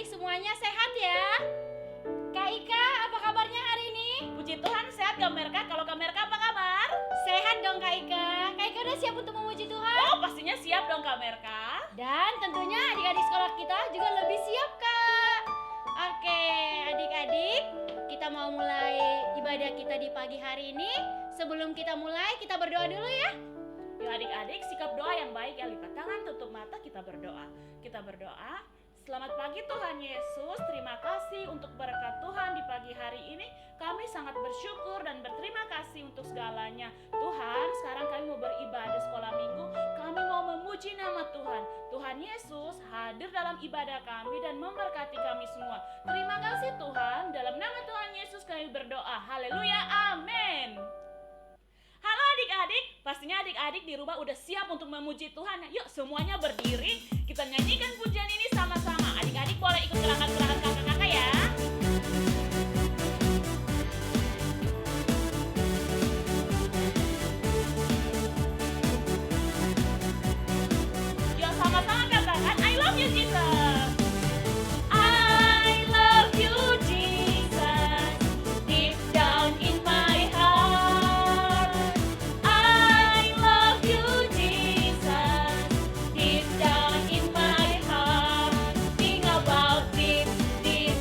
adik-adik semuanya sehat ya? Kak Ika, apa kabarnya hari ini? Puji Tuhan sehat Kak Merka. Kalau Kak Merka apa kabar? Sehat dong Kak Ika. Kak Ika udah siap untuk memuji Tuhan? Oh pastinya siap dong Kak Merka. Dan tentunya adik-adik sekolah kita juga lebih siap Kak. Oke adik-adik, kita mau mulai ibadah kita di pagi hari ini. Sebelum kita mulai, kita berdoa dulu ya. Yuk adik-adik, sikap doa yang baik ya. Lipat tangan, tutup mata, kita berdoa. Kita berdoa. Selamat pagi Tuhan Yesus, terima kasih untuk berkat Tuhan di pagi hari ini. Kami sangat bersyukur dan berterima kasih untuk segalanya. Tuhan, sekarang kami mau beribadah sekolah minggu. Kami mau memuji nama Tuhan. Tuhan Yesus hadir dalam ibadah kami dan memberkati kami semua. Terima kasih Tuhan, dalam nama Tuhan Yesus kami berdoa. Haleluya, amin. Halo adik-adik, pastinya adik-adik di rumah udah siap untuk memuji Tuhan. Yuk semuanya berdiri, kita nyanyikan pujian ini sama-sama. Adik-adik boleh ikut gerakan-gerakan kakak-kakak ya. Yuk sama-sama katakan, I love you Jesus. I love you Jesus, deep down in my heart. I love you Jesus, deep down in my heart. Think about deep, deep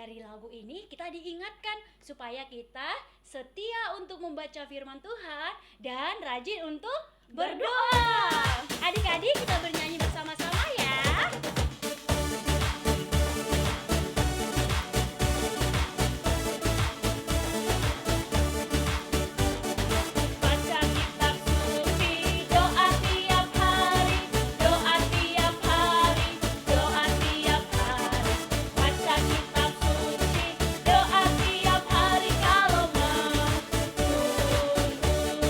dari lagu ini kita diingatkan supaya kita setia untuk membaca firman Tuhan dan rajin untuk berdoa. Adik-adik, kita bernyanyi bersama-sama ya. Baca kitab suci, doa tiap hari, doa tiap hari, doa tiap hari. Baca kitab suci, doa tiap hari kalau mau tunggu,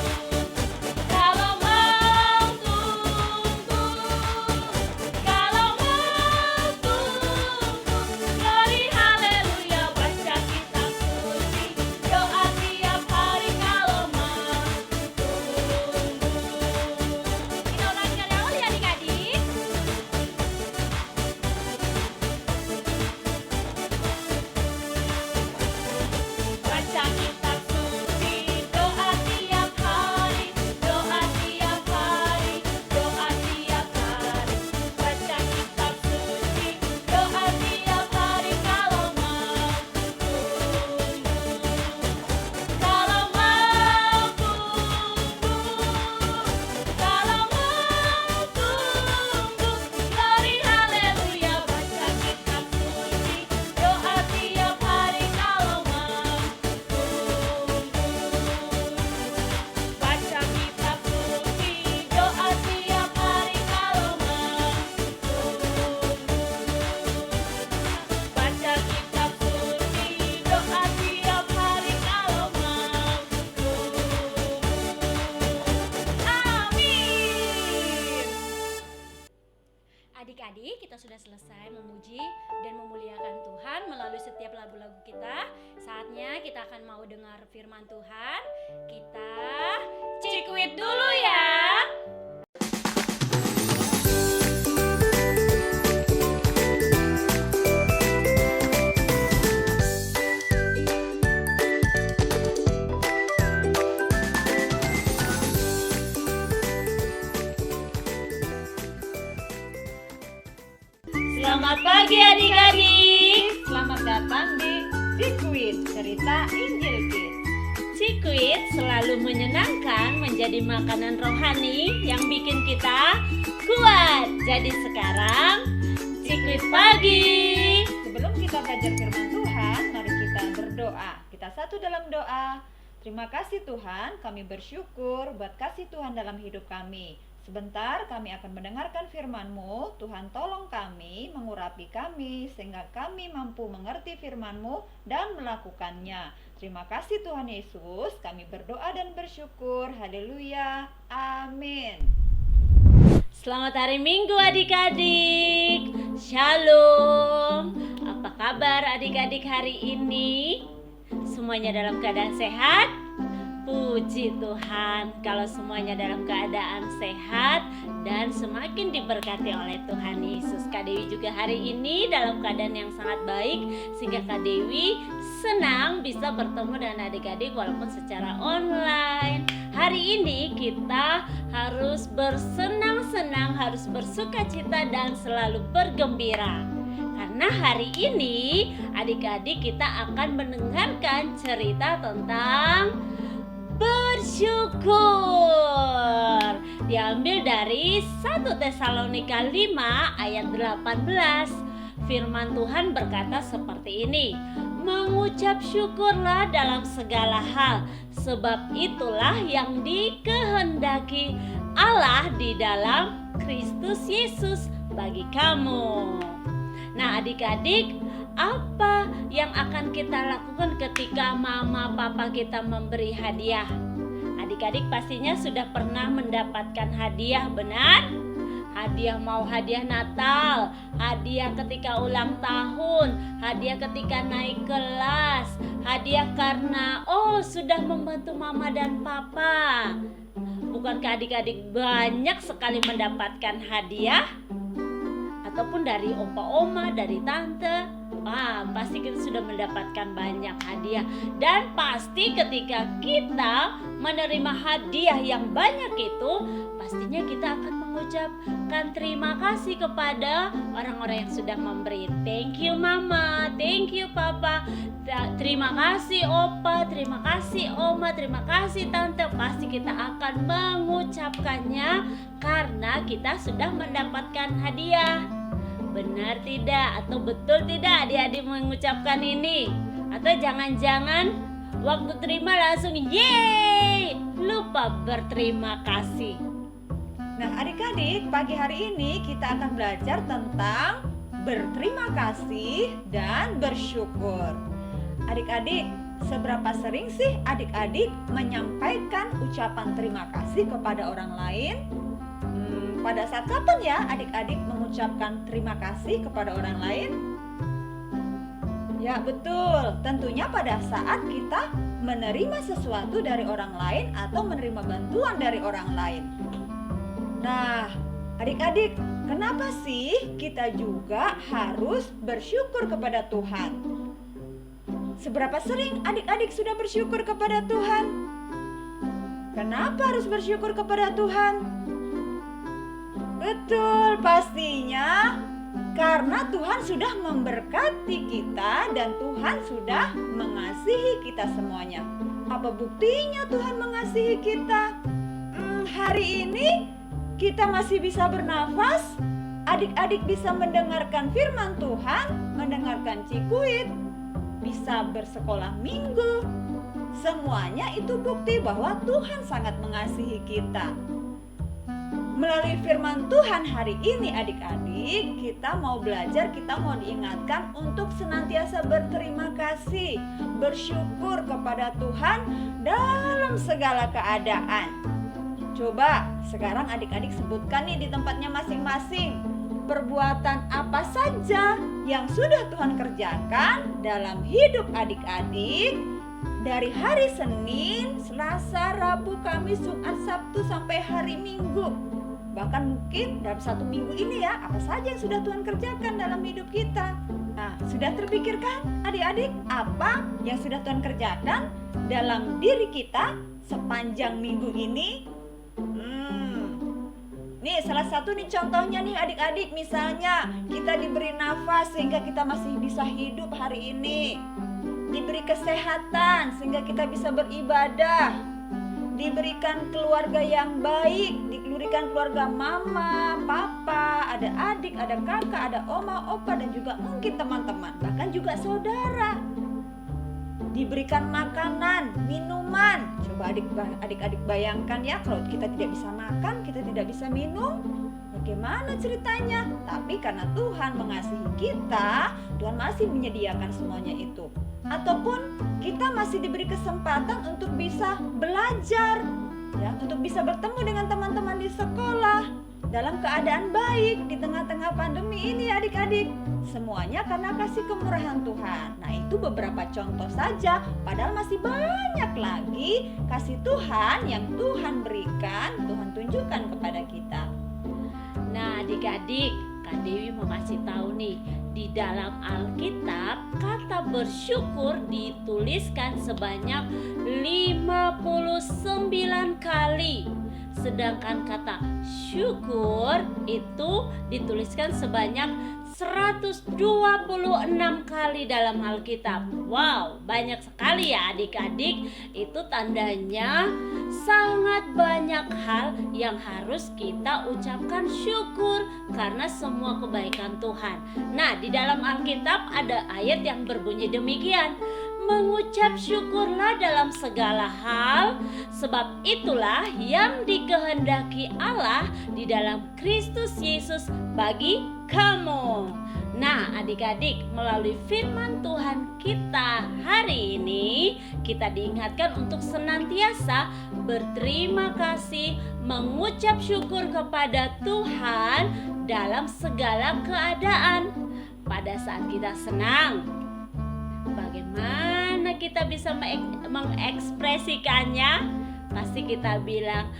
kalau mau tunggu, kalau mau tunggu. Glory haleluya, baca kitab suci, doa tiap hari kalau mau tunggu. Kita ulangi dari awal ya adik-adik. Baca kitab suci, doa tiap hari, doa tiap hari, doa tiap hari. Baca kitab suci, doa tiap hari kalau mau tunggu, kalau mau tunggu, kalau mau tunggu. Glory haleluya, baca kitab suci, doa tiap hari kalau mau tunggu. Baca kitab suci, doa tiap hari kalau mau tunggu. Baca kitab suci, doa tiap hari kalau mau tunggu. Amin. Adik-adik, kita sudah selesai memuji dan memuliakan Tuhan melalui setiap lagu-lagu kita. Saatnya kita akan mau dengar firman Tuhan. Kita cikwit dulu ya. Selamat pagi adik-adik. Selamat datang di Cikwit, cerita Injil Kids. Cikwit selalu menyenangkan, menjadi makanan rohani yang bikin kita kuat. Jadi sekarang Cikwit pagi. Sebelum kita belajar firman Tuhan, mari kita berdoa. Kita satu dalam doa. Terima kasih Tuhan, kami bersyukur buat kasih Tuhan dalam hidup kami. Sebentar kami akan mendengarkan firman-Mu. Tuhan tolong kami, mengurapi kami, sehingga kami mampu mengerti firman-Mu dan melakukannya. Terima kasih Tuhan Yesus, kami berdoa dan bersyukur. Haleluya, amin. Selamat hari Minggu adik-adik. Shalom. Apa kabar adik-adik hari ini? Semuanya dalam keadaan sehat? Puji Tuhan kalau semuanya dalam keadaan sehat dan semakin diberkati oleh Tuhan Yesus. Kak Dewi juga hari ini dalam keadaan yang sangat baik, sehingga Kak Dewi senang bisa bertemu dengan adik-adik walaupun secara online. Hari ini kita harus bersenang-senang, harus bersukacita dan selalu bergembira. Karena hari ini adik-adik kita akan mendengarkan cerita tentang bersyukur. Diambil dari 1 Tesalonika 5 ayat 18. Firman Tuhan berkata seperti ini: mengucap syukurlah dalam segala hal, sebab itulah yang dikehendaki Allah di dalam Kristus Yesus bagi kamu. Nah adik-adik, apa yang akan kita lakukan ketika mama papa kita memberi hadiah? Adik-adik pastinya sudah pernah mendapatkan hadiah, benar? Hadiah mau hadiah Natal, hadiah ketika ulang tahun, hadiah ketika naik kelas, hadiah karena sudah membantu mama dan papa. Bukankah adik-adik banyak sekali mendapatkan hadiah? Ataupun dari opa oma, dari tante. pasti kita sudah mendapatkan banyak hadiah. Dan pasti ketika kita menerima hadiah yang banyak itu, pastinya kita akan mengucapkan terima kasih kepada orang-orang yang sudah memberi. Thank you Mama, thank you Papa, terima kasih Opa, terima kasih Oma, terima kasih Tante. Pasti kita akan mengucapkannya karena kita sudah mendapatkan hadiah. Benar tidak? Atau betul tidak adik-adik mengucapkan ini? Atau jangan-jangan waktu terima langsung yeay, lupa berterima kasih. Nah, adik-adik, pagi hari ini kita akan belajar tentang berterima kasih dan bersyukur. Adik-adik, seberapa sering sih adik-adik menyampaikan ucapan terima kasih kepada orang lain? Pada saat kapan ya adik-adik mengucapkan terima kasih kepada orang lain? Ya betul, tentunya pada saat kita menerima sesuatu dari orang lain atau menerima bantuan dari orang lain. Nah, adik-adik, kenapa sih kita juga harus bersyukur kepada Tuhan? Seberapa sering adik-adik sudah bersyukur kepada Tuhan? Kenapa harus bersyukur kepada Tuhan? Betul, pastinya karena Tuhan sudah memberkati kita dan Tuhan sudah mengasihi kita semuanya. Apa buktinya Tuhan mengasihi kita? Hari ini kita masih bisa bernafas, adik-adik bisa mendengarkan firman Tuhan, mendengarkan Cikuit, bisa bersekolah minggu. Semuanya itu bukti bahwa Tuhan sangat mengasihi kita. Melalui firman Tuhan hari ini adik-adik, kita mau belajar, kita mau diingatkan untuk senantiasa berterima kasih, bersyukur kepada Tuhan dalam segala keadaan. Coba sekarang adik-adik sebutkan nih di tempatnya masing-masing, perbuatan apa saja yang sudah Tuhan kerjakan dalam hidup adik-adik dari hari Senin, Selasa, Rabu, Kamis, Jumat, Sabtu sampai hari Minggu. Bahkan mungkin dalam satu minggu ini ya, apa saja yang sudah Tuhan kerjakan dalam hidup kita. Nah, sudah terpikirkan adik-adik apa yang sudah Tuhan kerjakan dalam diri kita sepanjang minggu ini? Nih salah satu nih contohnya nih adik-adik, misalnya kita diberi nafas sehingga kita masih bisa hidup hari ini, diberi kesehatan sehingga kita bisa beribadah, diberikan keluarga yang baik, diberikan keluarga mama, papa, ada adik, ada kakak, ada oma, opa, dan juga mungkin teman-teman, bahkan juga saudara. Diberikan makanan, minuman. Coba adik-adik bayangkan ya, kalau kita tidak bisa makan, kita tidak bisa minum, bagaimana ceritanya? Tapi karena Tuhan mengasihi kita, Tuhan masih menyediakan semuanya itu. Ataupun kita masih diberi kesempatan untuk bisa belajar, ya, untuk bisa bertemu dengan teman-teman di sekolah dalam keadaan baik di tengah-tengah pandemi ini adik-adik. Semuanya karena kasih kemurahan Tuhan. Nah, itu beberapa contoh saja, padahal masih banyak lagi kasih Tuhan yang Tuhan berikan, Tuhan tunjukkan kepada kita. Nah, adik-adik, Kak Dewi mau kasih tahu nih, di dalam Alkitab kata bersyukur dituliskan sebanyak 59 kali. Sedangkan kata syukur itu dituliskan sebanyak 126 kali dalam Alkitab. Wow, banyak sekali ya adik-adik. Itu tandanya sangat banyak hal yang harus kita ucapkan syukur karena semua kebaikan Tuhan. Nah, di dalam Alkitab ada ayat yang berbunyi demikian: mengucap syukurlah dalam segala hal, sebab itulah yang dikehendaki Allah di dalam Kristus Yesus bagi kamu. Nah, adik-adik, melalui firman Tuhan kita hari ini, kita diingatkan untuk senantiasa berterima kasih, mengucap syukur kepada Tuhan dalam segala keadaan. Pada saat kita senang, bagaimana kita bisa mengekspresikannya? Pasti kita bilang,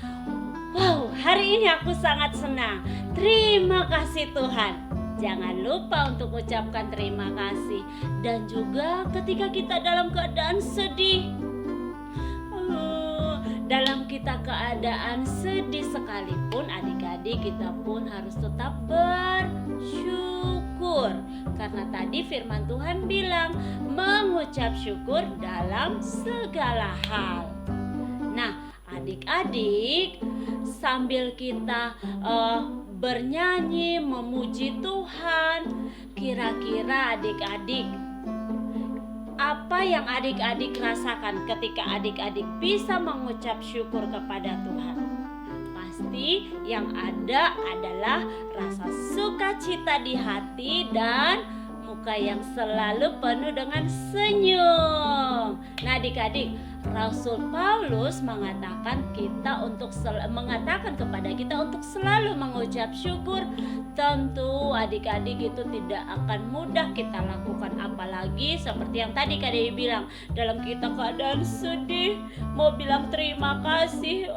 wow, hari ini aku sangat senang. Terima kasih Tuhan. jangan lupa untuk ucapkan terima kasih. Dan juga ketika kita dalam keadaan sedih, dalam kita keadaan sedih sekalipun, adik-adik, kita pun harus tetap bersyukur. Karena tadi firman Tuhan bilang mengucap syukur dalam segala hal. Nah, adik-adik, sambil kita bernyanyi memuji Tuhan, kira-kira adik-adik, apa yang adik-adik rasakan ketika adik-adik bisa mengucap syukur kepada Tuhan? Pasti yang ada adalah rasa sukacita di hati dan muka yang selalu penuh dengan senyum. Nah, adik-adik, Rasul Paulus mengatakan kepada kita untuk selalu mengucap syukur. Tentu adik-adik itu tidak akan mudah kita lakukan, apalagi seperti yang tadi Kak Dewi bilang, dalam kita keadaan sedih mau bilang terima kasih,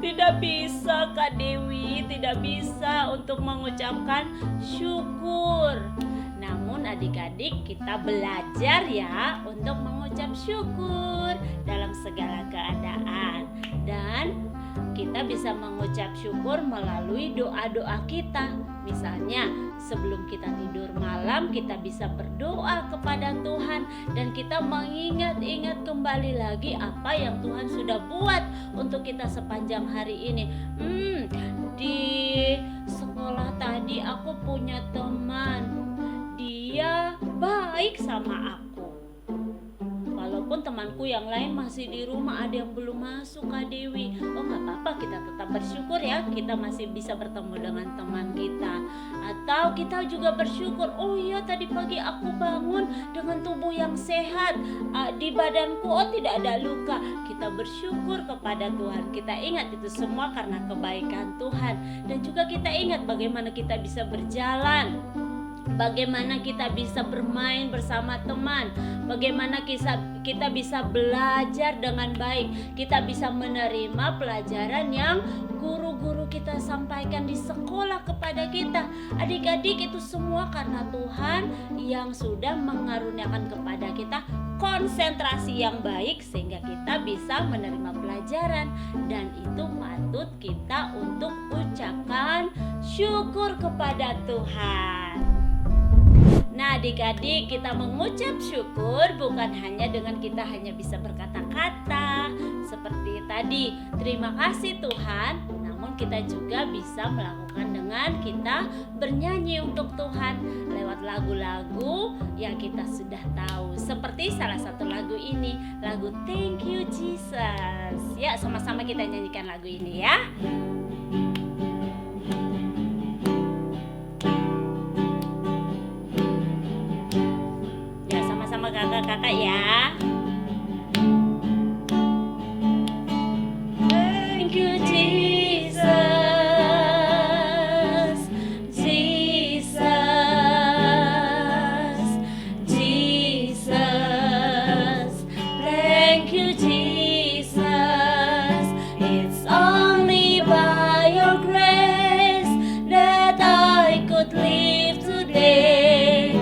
tidak bisa Kak Dewi, tidak bisa untuk mengucapkan syukur. Namun adik-adik, kita belajar ya untuk mengucap syukur dalam segala keadaan. Dan kita bisa mengucap syukur melalui doa-doa kita. Misalnya sebelum kita tidur malam, kita bisa berdoa kepada Tuhan dan kita mengingat-ingat kembali lagi apa yang Tuhan sudah buat untuk kita sepanjang hari ini. Di sekolah tadi aku punya teman, dia baik sama aku. Walaupun temanku yang lain masih di rumah, ada yang belum masuk Kak Dewi. Gak apa-apa, kita tetap bersyukur ya, kita masih bisa bertemu dengan teman kita. Atau kita juga bersyukur, tadi pagi aku bangun dengan tubuh yang sehat, di badanku tidak ada luka. Kita bersyukur kepada Tuhan. Kita ingat itu semua karena kebaikan Tuhan. Dan juga kita ingat bagaimana kita bisa berjalan, bagaimana kita bisa bermain bersama teman, bagaimana kita bisa belajar dengan baik, kita bisa menerima pelajaran yang guru-guru kita sampaikan di sekolah kepada kita. Adik-adik, itu semua karena Tuhan yang sudah mengaruniakan kepada kita konsentrasi yang baik sehingga kita bisa menerima pelajaran, dan itu patut kita untuk ucapkan syukur kepada Tuhan. Nah, adik-adik, kita mengucap syukur bukan hanya dengan kita hanya bisa berkata-kata seperti tadi, terima kasih Tuhan, namun kita juga bisa melakukan dengan kita bernyanyi untuk Tuhan lewat lagu-lagu yang kita sudah tahu. Seperti salah satu lagu ini, lagu Thank You Jesus. Ya, sama-sama kita nyanyikan lagu ini ya. Kakak-kakak ya. Thank you Jesus, Jesus, Jesus. Thank you Jesus. It's only by your grace that I could live today.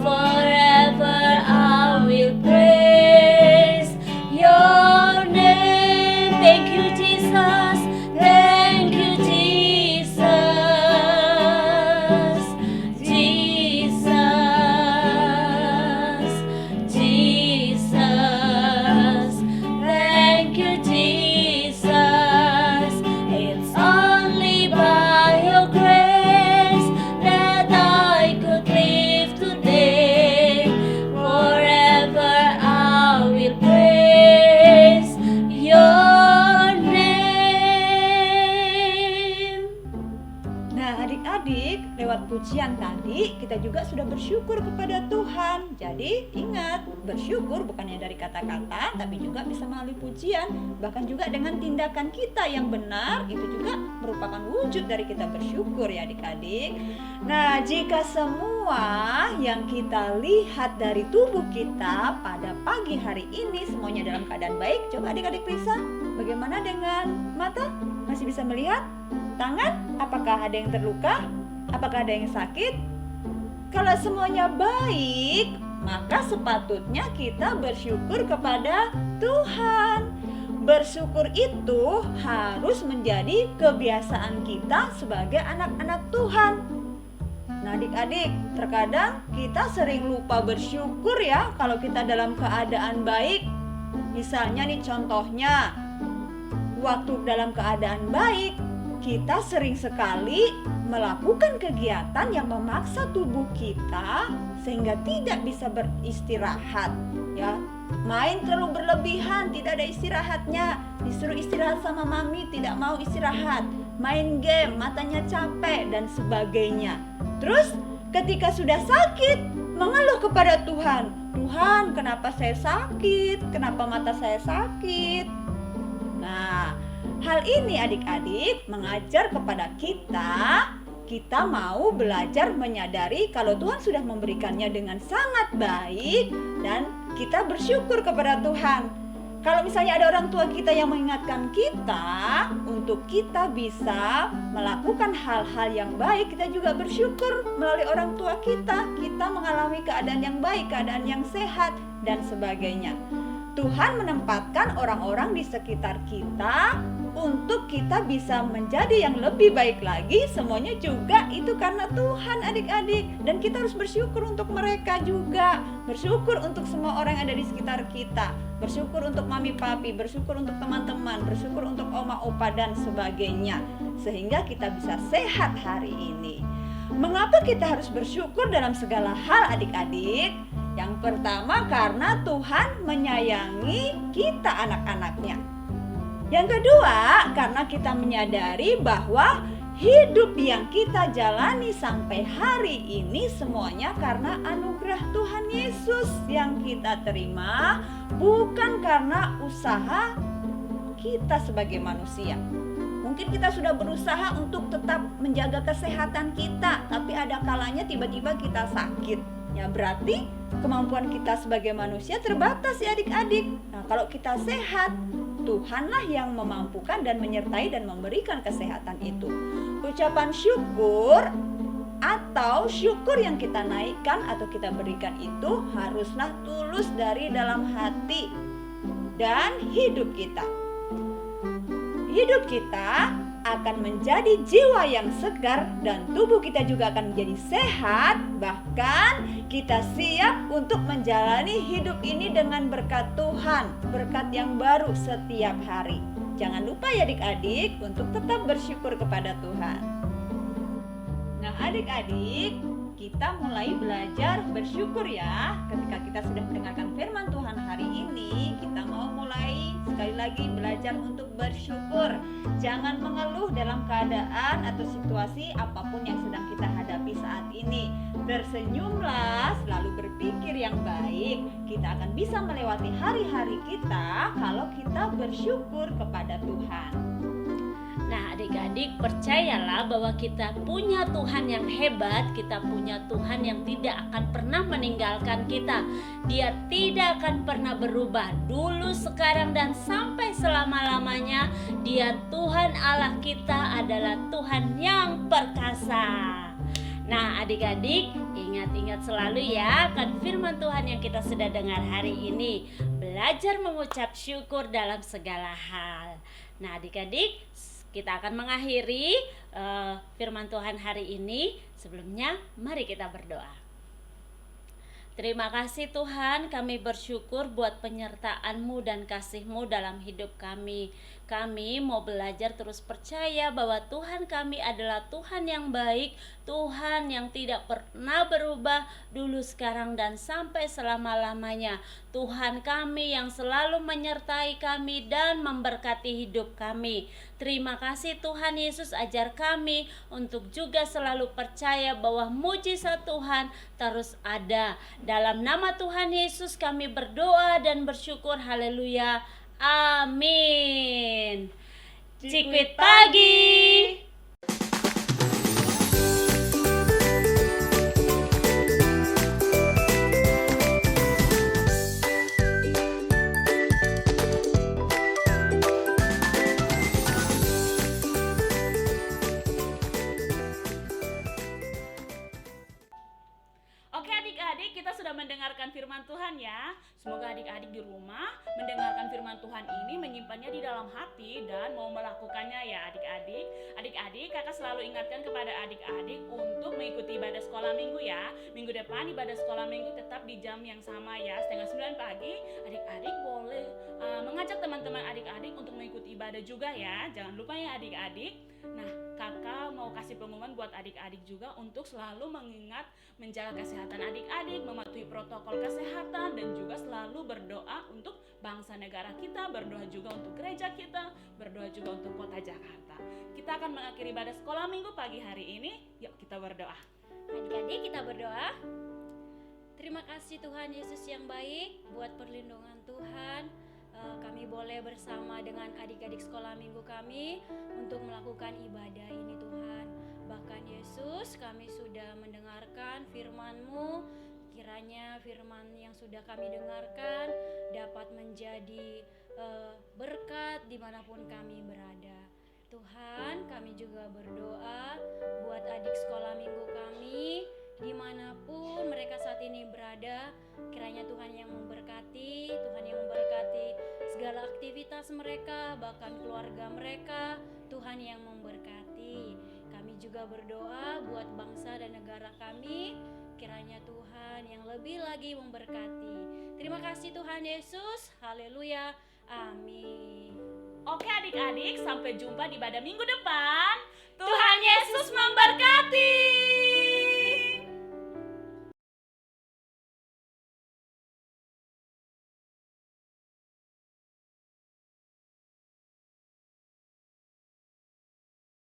Forever I will praise your name. Thank you Jesus, thank you Jesus, Jesus, Jesus. Thank you Jesus. It's only by your grace that I could live today. Forever I will praise your name. Nah, adik-adik, lewat pujian tadi kita juga sudah bersyukur kepada Tuhan. Jadi ingat, bersyukur bukannya dari kata-kata, tapi juga bisa melalui pujian. Bahkan juga dengan tindakan kita yang benar, itu juga merupakan wujud dari kita bersyukur ya adik-adik. Nah, jika semua yang kita lihat dari tubuh kita pada pagi hari ini semuanya dalam keadaan baik, coba adik-adik periksa. Bagaimana dengan mata? Masih bisa melihat? Tangan? Apakah ada yang terluka? Apakah ada yang sakit? Kalau semuanya baik, maka sepatutnya kita bersyukur kepada Tuhan. Bersyukur itu harus menjadi kebiasaan kita sebagai anak-anak Tuhan. Nah, adik-adik, terkadang kita sering lupa bersyukur ya kalau kita dalam keadaan baik. Misalnya nih contohnya, waktu dalam keadaan baik, kita sering sekali melakukan kegiatan yang memaksa tubuh kita sehingga tidak bisa beristirahat ya. Main terlalu berlebihan, tidak ada istirahatnya. Disuruh istirahat sama mami, tidak mau istirahat. Main game, matanya capek dan sebagainya. Terus ketika sudah sakit, mengeluh kepada Tuhan. Tuhan, kenapa saya sakit? Kenapa mata saya sakit? Nah, hal ini adik-adik mengajar kepada kita mau belajar menyadari kalau Tuhan sudah memberikannya dengan sangat baik dan kita bersyukur kepada Tuhan. Kalau misalnya ada orang tua kita yang mengingatkan kita untuk kita bisa melakukan hal-hal yang baik, kita juga bersyukur melalui orang tua kita. Kita mengalami keadaan yang baik, keadaan yang sehat dan sebagainya. Tuhan menempatkan orang-orang di sekitar kita untuk kita bisa menjadi yang lebih baik lagi. Semuanya juga itu karena Tuhan adik-adik. Dan kita harus bersyukur untuk mereka juga. Bersyukur untuk semua orang yang ada di sekitar kita. Bersyukur untuk mami papi, bersyukur untuk teman-teman, bersyukur untuk oma opa dan sebagainya. Sehingga kita bisa sehat hari ini. Mengapa kita harus bersyukur dalam segala hal adik-adik? Yang pertama karena Tuhan menyayangi kita anak-anaknya. Yang kedua karena kita menyadari bahwa hidup yang kita jalani sampai hari ini semuanya karena anugerah Tuhan Yesus yang kita terima, bukan karena usaha kita sebagai manusia. Mungkin kita sudah berusaha untuk tetap menjaga kesehatan kita, tapi ada kalanya tiba-tiba kita sakit. Ya berarti kemampuan kita sebagai manusia terbatas ya adik-adik. Nah, kalau kita sehat, Tuhanlah yang memampukan dan menyertai dan memberikan kesehatan itu. Ucapan syukur atau syukur yang kita naikkan atau kita berikan itu haruslah tulus dari dalam hati dan hidup kita. Hidup kita akan menjadi jiwa yang segar dan tubuh kita juga akan menjadi sehat. Bahkan kita siap untuk menjalani hidup ini dengan berkat Tuhan, berkat yang baru setiap hari. Jangan lupa ya adik-adik untuk tetap bersyukur kepada Tuhan. Nah adik-adik, kita mulai belajar bersyukur ya. Ketika kita sudah mendengarkan firman Tuhan hari ini, kita mau mulai sekali lagi belajar untuk bersyukur. Jangan mengeluh dalam keadaan atau situasi apapun yang sedang kita hadapi saat ini. Tersenyumlah, selalu berpikir yang baik. Kita akan bisa melewati hari-hari kita kalau kita bersyukur kepada Tuhan. Nah adik-adik, percayalah bahwa kita punya Tuhan yang hebat. Kita punya Tuhan yang tidak akan pernah meninggalkan kita. Dia tidak akan pernah berubah, dulu, sekarang, dan sampai selama-lamanya. Dia Tuhan Allah kita adalah Tuhan yang perkasa. Nah adik-adik, ingat-ingat selalu ya akan firman Tuhan yang kita sudah dengar hari ini. Belajar mengucap syukur dalam segala hal. Nah adik-adik, kita akan mengakhiri firman Tuhan hari ini. Sebelumnya, mari kita berdoa. Terima kasih Tuhan, kami bersyukur buat penyertaan-Mu dan kasih-Mu dalam hidup kami. Kami mau belajar terus percaya bahwa Tuhan kami adalah Tuhan yang baik, Tuhan yang tidak pernah berubah dulu, sekarang, dan sampai selama-lamanya. Tuhan kami yang selalu menyertai kami dan memberkati hidup kami. Terima kasih Tuhan Yesus, ajar kami untuk juga selalu percaya bahwa mujizat Tuhan terus ada. Dalam nama Tuhan Yesus kami berdoa dan bersyukur. Haleluya. Amin. Cikwit pagi. Semoga adik-adik di rumah mendengarkan firman Tuhan ini, menyimpannya di dalam hati dan mau melakukannya ya adik-adik. Adik-adik, kakak selalu ingatkan kepada adik-adik untuk mengikuti ibadah sekolah minggu ya. Minggu depan ibadah sekolah minggu tetap di jam yang sama ya, 8:30 pagi. Adik-adik boleh mengajak teman-teman adik-adik untuk mengikuti ibadah juga ya. Jangan lupa ya adik-adik. Nah, kakak mau kasih pengumuman buat adik-adik juga untuk selalu mengingat menjaga kesehatan adik-adik, mematuhi protokol kesehatan, dan juga selalu berdoa untuk bangsa negara kita, berdoa juga untuk gereja kita, berdoa juga untuk kota Jakarta. Kita akan mengakhiri ibadah sekolah minggu pagi hari ini. Yuk kita berdoa. Adik-adik kita berdoa. Terima kasih Tuhan Yesus yang baik buat perlindungan Tuhan. Kami boleh bersama dengan adik-adik sekolah minggu kami untuk melakukan ibadah ini Tuhan. Bahkan Yesus, kami sudah mendengarkan firman-Mu. Kiranya firman yang sudah kami dengarkan dapat menjadi berkat dimanapun kami berada. Tuhan, kami juga berdoa buat adik sekolah minggu kami dimanapun mereka saat ini berada. Kiranya Tuhan yang memberkati, Tuhan yang memberkati segala aktivitas mereka, bahkan keluarga mereka. Tuhan yang memberkati. Kami juga berdoa buat bangsa dan negara kami. Kiranya Tuhan yang lebih lagi memberkati. Terima kasih Tuhan Yesus. Haleluya. Amin. Oke adik-adik, sampai jumpa di ibadah minggu depan. Tuhan Yesus memberkati.